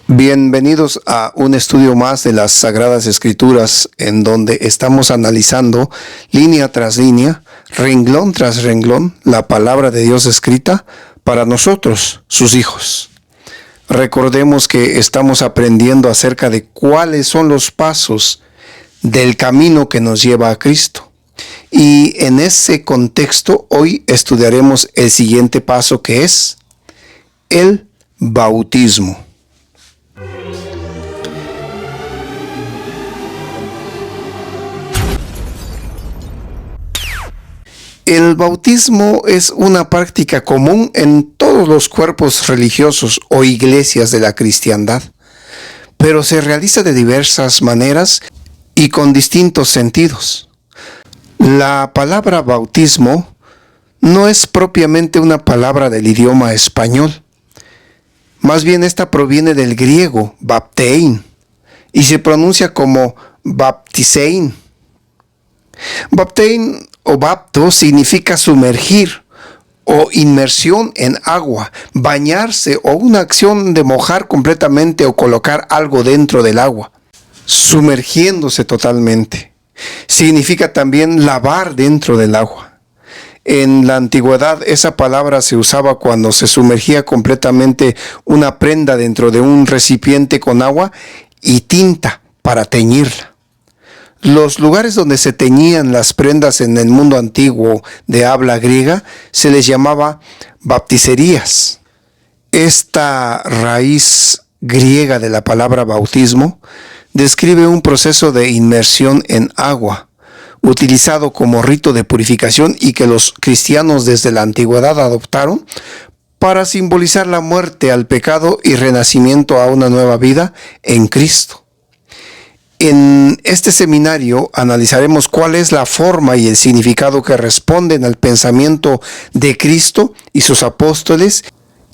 Bienvenidos a un estudio más de las Sagradas Escrituras, en donde estamos analizando línea tras línea, renglón tras renglón, la palabra de Dios escrita para nosotros, sus hijos. Recordemos que estamos aprendiendo acerca de cuáles son los pasos del camino que nos lleva a Cristo. Y en ese contexto, hoy estudiaremos el siguiente paso, que es el bautismo. El bautismo es una práctica común en todos los cuerpos religiosos o iglesias de la cristiandad, pero se realiza de diversas maneras y con distintos sentidos. La palabra bautismo no es propiamente una palabra del idioma español. Más bien esta proviene del griego baptein y se pronuncia como baptisein. Baptein o bapto significa sumergir o inmersión en agua, bañarse o una acción de mojar completamente o colocar algo dentro del agua, sumergiéndose totalmente. Significa también lavar dentro del agua. En la antigüedad esa palabra se usaba cuando se sumergía completamente una prenda dentro de un recipiente con agua y tinta para teñirla. Los lugares donde se teñían las prendas en el mundo antiguo de habla griega se les llamaba baptiserías. Esta raíz griega de la palabra bautismo describe un proceso de inmersión en agua, utilizado como rito de purificación y que los cristianos desde la antigüedad adoptaron para simbolizar la muerte al pecado y renacimiento a una nueva vida en Cristo. En este seminario analizaremos cuál es la forma y el significado que responden al pensamiento de Cristo y sus apóstoles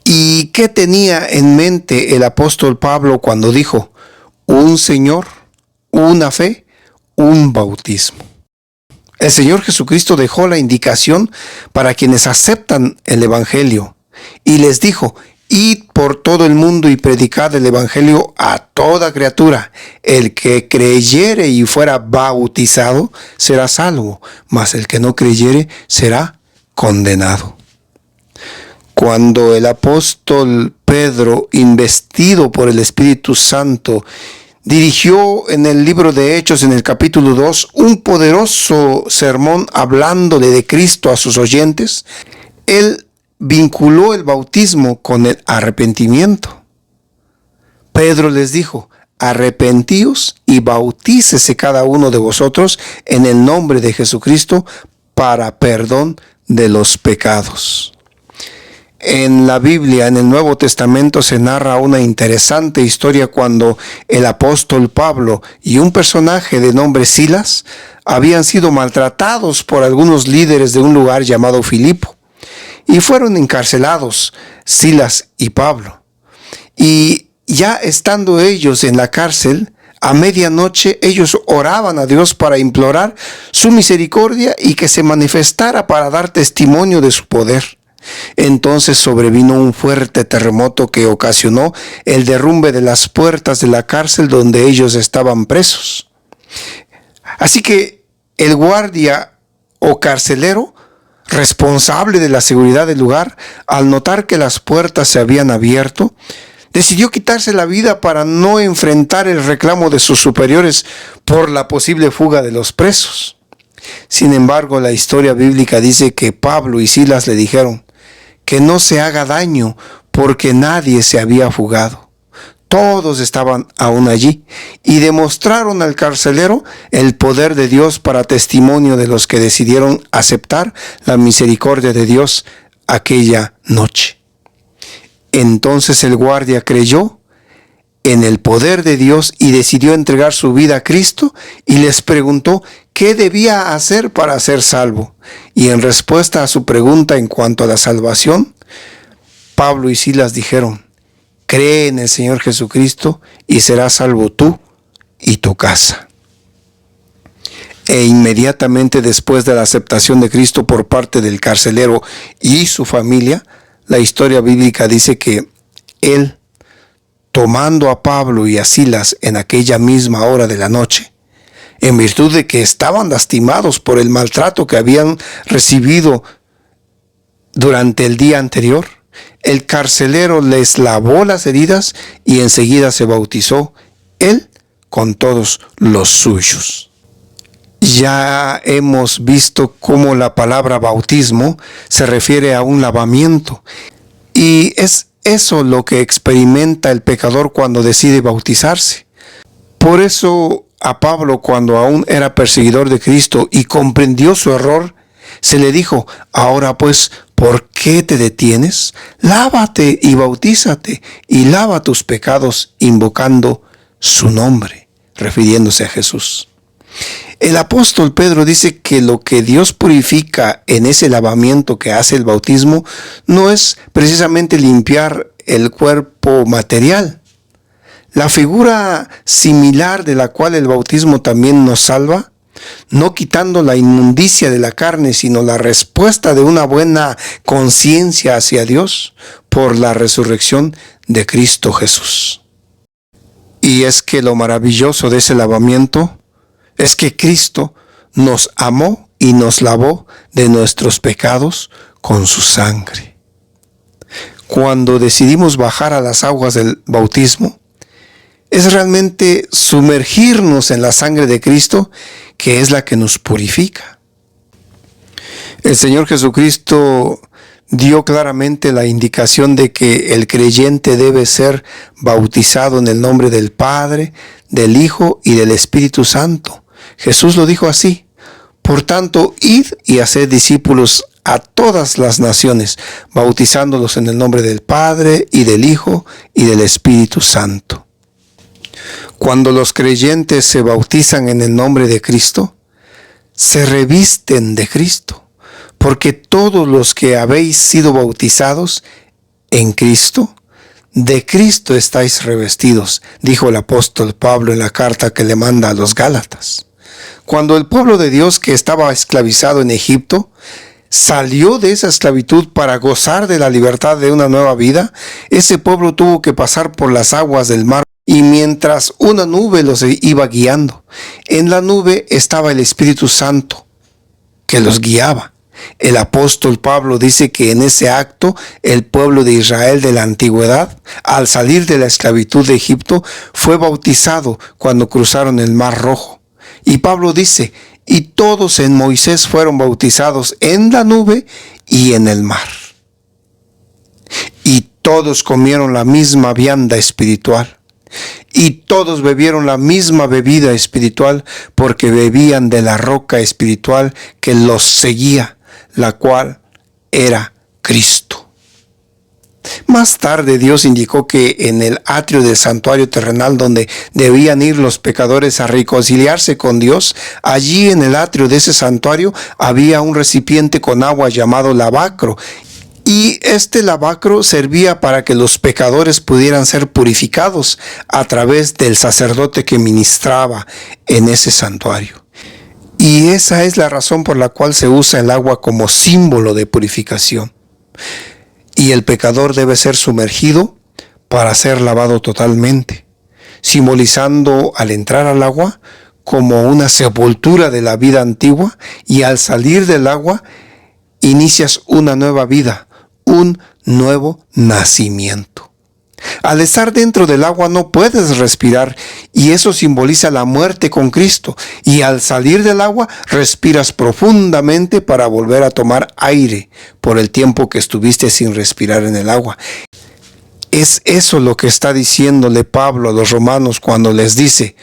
y qué tenía en mente el apóstol Pablo cuando dijo: un Señor, una fe, un bautismo. El Señor Jesucristo dejó la indicación para quienes aceptan el Evangelio y les dijo: id por todo el mundo y predicad el Evangelio a toda criatura. El que creyere y fuera bautizado será salvo, mas el que no creyere será condenado. Cuando el apóstol Pedro, investido por el Espíritu Santo, dirigió en el libro de Hechos, en el capítulo 2, un poderoso sermón hablándole de Cristo a sus oyentes, él vinculó el bautismo con el arrepentimiento. Pedro les dijo: arrepentíos y bautícese cada uno de vosotros en el nombre de Jesucristo para perdón de los pecados. En la Biblia, en el Nuevo Testamento, se narra una interesante historia cuando el apóstol Pablo y un personaje de nombre Silas habían sido maltratados por algunos líderes de un lugar llamado Filipo. Y fueron encarcelados Silas y Pablo. Y ya estando ellos en la cárcel, a medianoche ellos oraban a Dios para implorar su misericordia y que se manifestara para dar testimonio de su poder. Entonces sobrevino un fuerte terremoto que ocasionó el derrumbe de las puertas de la cárcel donde ellos estaban presos. Así que el guardia o carcelero responsable de la seguridad del lugar, al notar que las puertas se habían abierto, decidió quitarse la vida para no enfrentar el reclamo de sus superiores por la posible fuga de los presos. Sin embargo, la historia bíblica dice que Pablo y Silas le dijeron que no se haga daño porque nadie se había fugado. Todos estaban aún allí y demostraron al carcelero el poder de Dios para testimonio de los que decidieron aceptar la misericordia de Dios aquella noche. Entonces el guardia creyó en el poder de Dios y decidió entregar su vida a Cristo y les preguntó qué debía hacer para ser salvo. Y en respuesta a su pregunta en cuanto a la salvación, Pablo y Silas dijeron: cree en el Señor Jesucristo y serás salvo tú y tu casa. E inmediatamente después de la aceptación de Cristo por parte del carcelero y su familia, la historia bíblica dice que él tomando a Pablo y a Silas en aquella misma hora de la noche, en virtud de que estaban lastimados por el maltrato que habían recibido durante el día anterior, el carcelero les lavó las heridas y enseguida se bautizó, él con todos los suyos. Ya hemos visto cómo la palabra bautismo se refiere a un lavamiento, y es eso lo que experimenta el pecador cuando decide bautizarse. Por eso a Pablo, cuando aún era perseguidor de Cristo y comprendió su error, se le dijo: ahora pues, ¿por qué te detienes? Lávate y bautízate, y lava tus pecados invocando su nombre, refiriéndose a Jesús. El apóstol Pedro dice que lo que Dios purifica en ese lavamiento que hace el bautismo no es precisamente limpiar el cuerpo material. La figura similar de la cual el bautismo también nos salva, no quitando la inmundicia de la carne, sino la respuesta de una buena conciencia hacia Dios por la resurrección de Cristo Jesús. Y es que lo maravilloso de ese lavamiento es que Cristo nos amó y nos lavó de nuestros pecados con su sangre. Cuando decidimos bajar a las aguas del bautismo, es realmente sumergirnos en la sangre de Cristo, que es la que nos purifica. El Señor Jesucristo dio claramente la indicación de que el creyente debe ser bautizado en el nombre del Padre, del Hijo y del Espíritu Santo. Jesús lo dijo así: por tanto, id y haced discípulos a todas las naciones, bautizándolos en el nombre del Padre y del Hijo y del Espíritu Santo. Cuando los creyentes se bautizan en el nombre de Cristo, se revisten de Cristo, porque todos los que habéis sido bautizados en Cristo, de Cristo estáis revestidos, dijo el apóstol Pablo en la carta que le manda a los Gálatas. Cuando el pueblo de Dios, que estaba esclavizado en Egipto, salió de esa esclavitud para gozar de la libertad de una nueva vida, ese pueblo tuvo que pasar por las aguas del mar, y mientras una nube los iba guiando, en la nube estaba el Espíritu Santo que los guiaba. El apóstol Pablo dice que en ese acto el pueblo de Israel de la antigüedad, al salir de la esclavitud de Egipto, fue bautizado cuando cruzaron el Mar Rojo. Y Pablo dice: y todos en Moisés fueron bautizados en la nube y en el mar. Y todos comieron la misma vianda espiritual. Y todos bebieron la misma bebida espiritual, porque bebían de la roca espiritual que los seguía, la cual era Cristo. Más tarde Dios indicó que en el atrio del santuario terrenal, donde debían ir los pecadores a reconciliarse con Dios, allí en el atrio de ese santuario había un recipiente con agua llamado lavacro, y este lavacro servía para que los pecadores pudieran ser purificados a través del sacerdote que ministraba en ese santuario. Y esa es la razón por la cual se usa el agua como símbolo de purificación. Y el pecador debe ser sumergido para ser lavado totalmente, simbolizando al entrar al agua como una sepultura de la vida antigua, y al salir del agua inicias una nueva vida, un nuevo nacimiento. Al estar dentro del agua no puedes respirar, y eso simboliza la muerte con Cristo. Y al salir del agua respiras profundamente para volver a tomar aire por el tiempo que estuviste sin respirar en el agua. Es eso lo que está diciéndole Pablo a los romanos cuando les dice: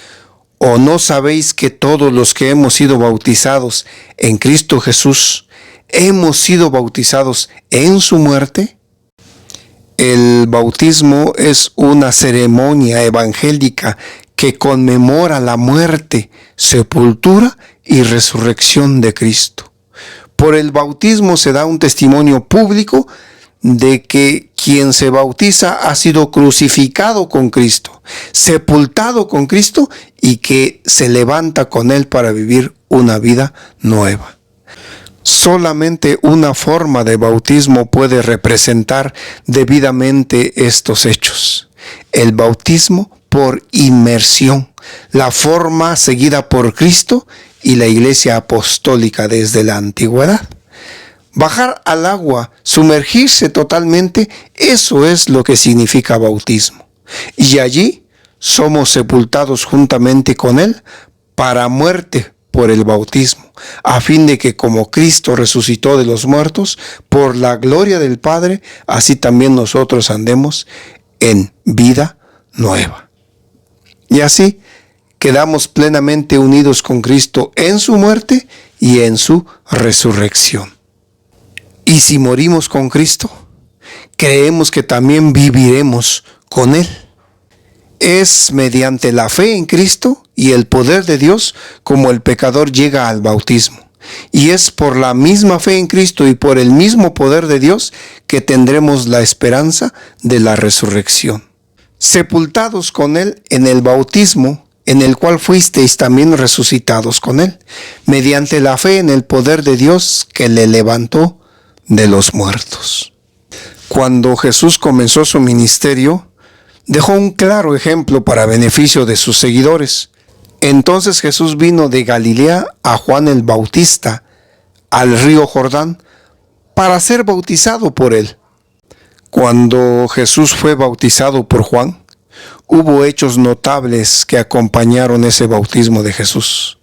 ¿o no sabéis que todos los que hemos sido bautizados en Cristo Jesús hemos sido bautizados en su muerte? El bautismo es una ceremonia evangélica que conmemora la muerte, sepultura y resurrección de Cristo. Por el bautismo se da un testimonio público de que quien se bautiza ha sido crucificado con Cristo, sepultado con Cristo, y que se levanta con Él para vivir una vida nueva. Solamente una forma de bautismo puede representar debidamente estos hechos. el bautismo por inmersión, la forma seguida por Cristo y la Iglesia Apostólica desde la antigüedad. Bajar al agua, sumergirse totalmente, eso es lo que significa bautismo. Y allí somos sepultados juntamente con Él para muerte por el bautismo, a fin de que como Cristo resucitó de los muertos, por la gloria del Padre, así también nosotros andemos en vida nueva. Y así quedamos plenamente unidos con Cristo en su muerte y en su resurrección. Y si morimos con Cristo, creemos que también viviremos con Él. Es mediante la fe en Cristo y el poder de Dios como el pecador llega al bautismo. Y es por la misma fe en Cristo y por el mismo poder de Dios que tendremos la esperanza de la resurrección. Sepultados con Él en el bautismo, en el cual fuisteis también resucitados con Él, mediante la fe en el poder de Dios que le levantó de los muertos. Cuando Jesús comenzó su ministerio, dejó un claro ejemplo para beneficio de sus seguidores. Entonces Jesús vino de Galilea a Juan el Bautista, al río Jordán, para ser bautizado por él. Cuando Jesús fue bautizado por Juan, hubo hechos notables que acompañaron ese bautismo de Jesús.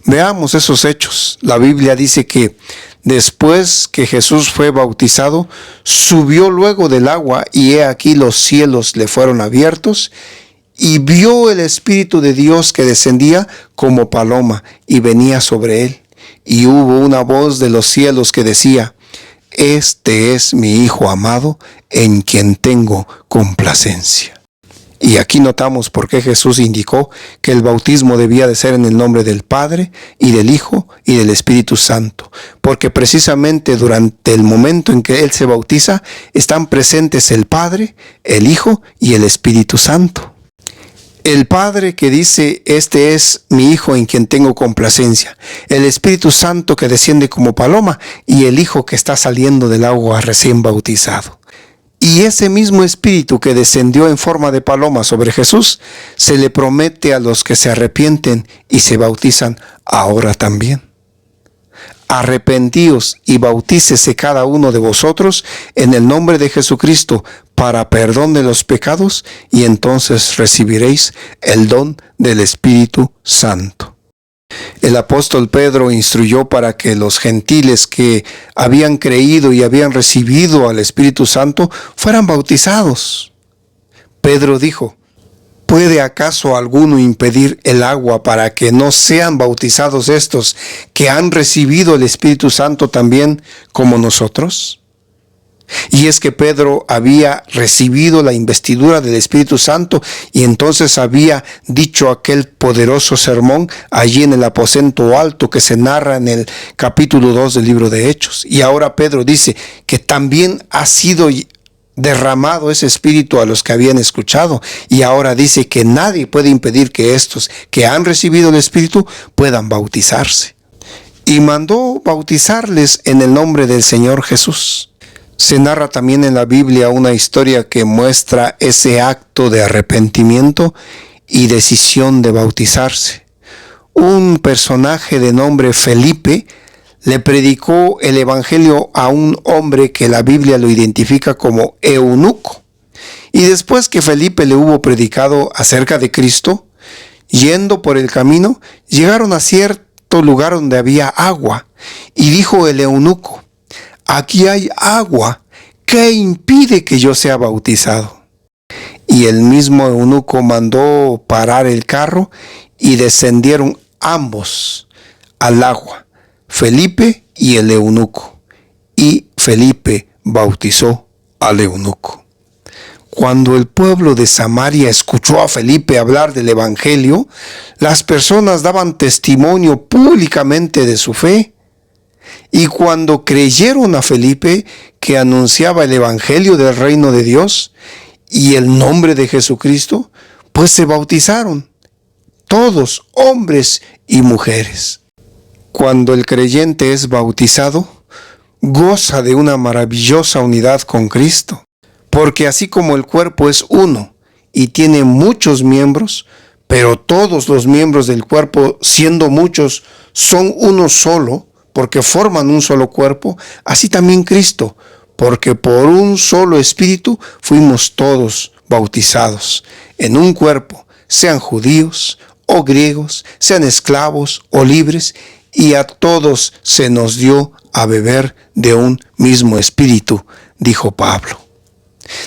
Veamos esos hechos. La Biblia dice que después que Jesús fue bautizado, subió luego del agua y he aquí los cielos le fueron abiertos y vio el Espíritu de Dios que descendía como paloma y venía sobre él. Y hubo una voz de los cielos que decía: Este es mi Hijo amado, en quien tengo complacencia. Y aquí notamos por qué Jesús indicó que el bautismo debía de ser en el nombre del Padre y del Hijo y del Espíritu Santo, porque precisamente durante el momento en que Él se bautiza están presentes el Padre, el Hijo y el Espíritu Santo. El Padre que dice: Este es mi Hijo en quien tengo complacencia. El Espíritu Santo que desciende como paloma y el Hijo que está saliendo del agua recién bautizado. Y ese mismo Espíritu que descendió en forma de paloma sobre Jesús, se le promete a los que se arrepienten y se bautizan ahora también. Arrepentíos y bautícese cada uno de vosotros en el nombre de Jesucristo para perdón de los pecados, y entonces recibiréis el don del Espíritu Santo. El apóstol Pedro instruyó para que los gentiles que habían creído y habían recibido al Espíritu Santo fueran bautizados. Pedro dijo: ¿Puede acaso alguno impedir el agua para que no sean bautizados estos que han recibido el Espíritu Santo también como nosotros? Y es que Pedro había recibido la investidura del Espíritu Santo y entonces había dicho aquel poderoso sermón allí en el aposento alto que se narra en el capítulo 2 del libro de Hechos. Y ahora Pedro dice que también ha sido derramado ese Espíritu a los que habían escuchado, y ahora dice que nadie puede impedir que estos que han recibido el Espíritu puedan bautizarse. Y mandó bautizarles en el nombre del Señor Jesús. Se narra también en la Biblia una historia que muestra ese acto de arrepentimiento y decisión de bautizarse. Un personaje de nombre Felipe le predicó el evangelio a un hombre que la Biblia lo identifica como eunuco. Y después que Felipe le hubo predicado acerca de Cristo, yendo por el camino, llegaron a cierto lugar donde había agua. Y dijo el eunuco: Aquí hay agua, ¿qué impide que yo sea bautizado? Y el mismo eunuco mandó parar el carro y descendieron ambos al agua, Felipe y el eunuco. Y Felipe bautizó al eunuco. Cuando el pueblo de Samaria escuchó a Felipe hablar del evangelio, las personas daban testimonio públicamente de su fe. Y cuando creyeron a Felipe, que anunciaba el evangelio del reino de Dios y el nombre de Jesucristo, pues se bautizaron, todos, hombres y mujeres. Cuando el creyente es bautizado, goza de una maravillosa unidad con Cristo, porque así como el cuerpo es uno y tiene muchos miembros, pero todos los miembros del cuerpo, siendo muchos, son uno solo, porque forman un solo cuerpo, así también Cristo, porque por un solo Espíritu fuimos todos bautizados en un cuerpo, sean judíos o griegos, sean esclavos o libres, y a todos se nos dio a beber de un mismo Espíritu, dijo Pablo.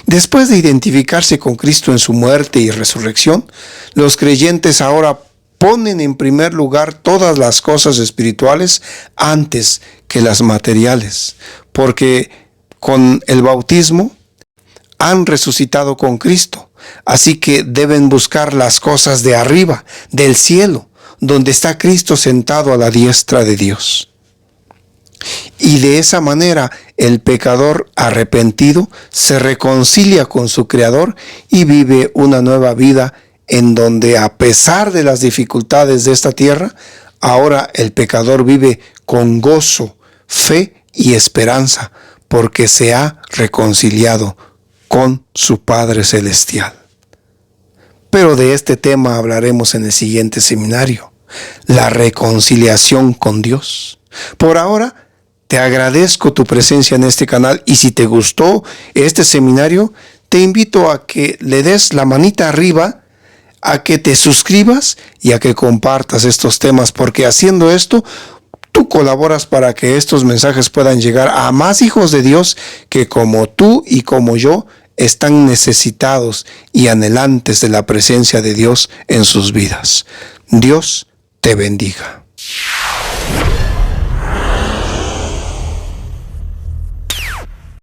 Después de identificarse con Cristo en su muerte y resurrección, los creyentes ahora ponen en primer lugar todas las cosas espirituales antes que las materiales, porque con el bautismo han resucitado con Cristo, así que deben buscar las cosas de arriba, del cielo, donde está Cristo sentado a la diestra de Dios. Y de esa manera el pecador arrepentido se reconcilia con su Creador y vive una nueva vida en donde, a pesar de las dificultades de esta tierra, ahora el pecador vive con gozo, fe y esperanza, porque se ha reconciliado con su Padre Celestial. Pero de este tema hablaremos en el siguiente seminario, la reconciliación con Dios. Por ahora, te agradezco tu presencia en este canal, y si te gustó este seminario, te invito a que le des la manita arriba, a que te suscribas y a que compartas estos temas, porque haciendo esto, tú colaboras para que estos mensajes puedan llegar a más hijos de Dios que, como tú y como yo, están necesitados y anhelantes de la presencia de Dios en sus vidas. Dios te bendiga.